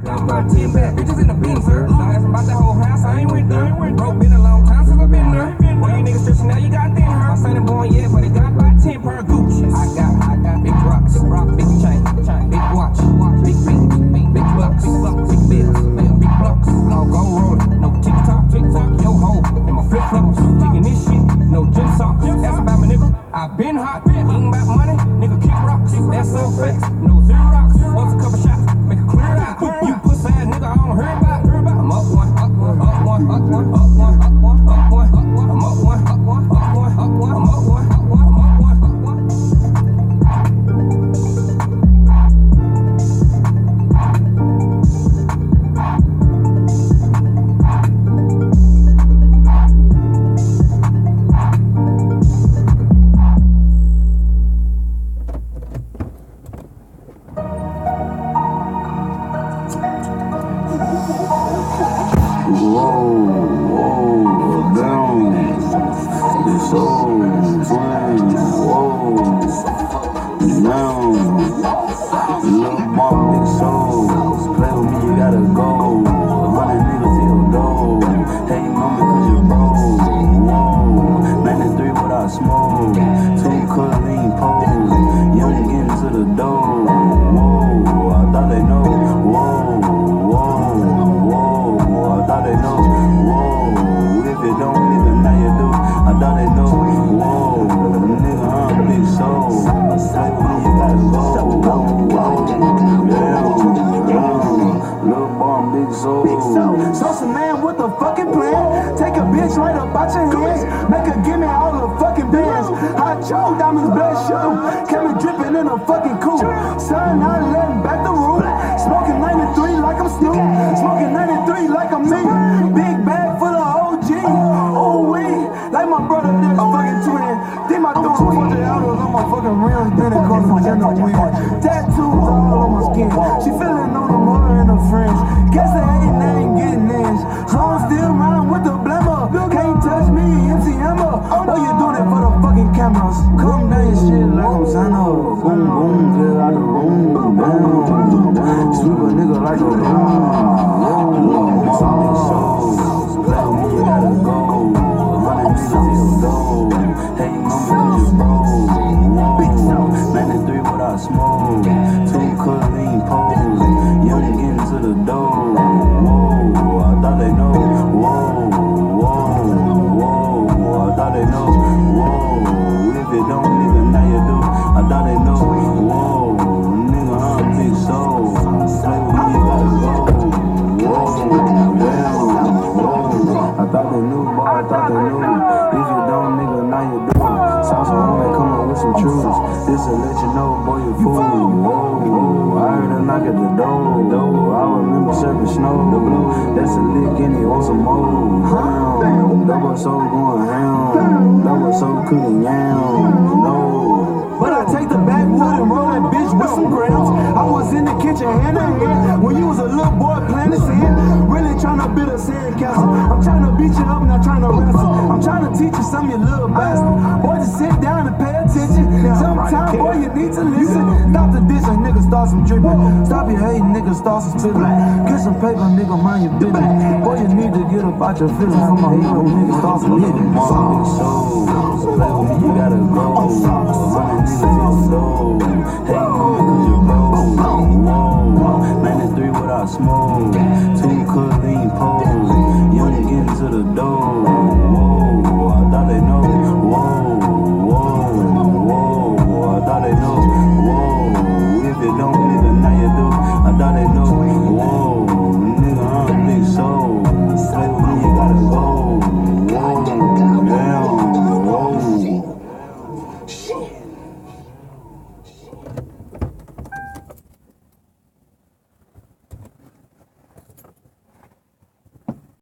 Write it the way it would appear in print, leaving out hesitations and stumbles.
I'm about 10 bad bitches in the bin, sir. Don't ask about that whole house, I ain't with them. Broke been a long time since I've been there. Well, you niggas stretching now, you got thin her. I ain't born yet, but it got about 10 per Gucci. I got big rocks, big chain, big watch, big blocks, big bills, big blocks. No go rolling, no TikTok, yo ho, and my flip flops. Kicking this shit, no gym socks. That's about my nigga. I been hot, eating about money, nigga kick rocks. That's so fake, no Xerox. Wants a couple shots, make it clear out. You pussy ass nigga, I don't hear about. I'm up one, up one, up one, up one, up one, up one, up one, up one. I'm up one, up one, up one, up one. I'm up one, up one, I'm up one, up one. Watch your feelings from my little niggas start to hit it. Play with me, you gotta go. Running niggas in the door. Hey, cause you broke. 93 without smoke. 2 clean poles. You ain't getting to the door.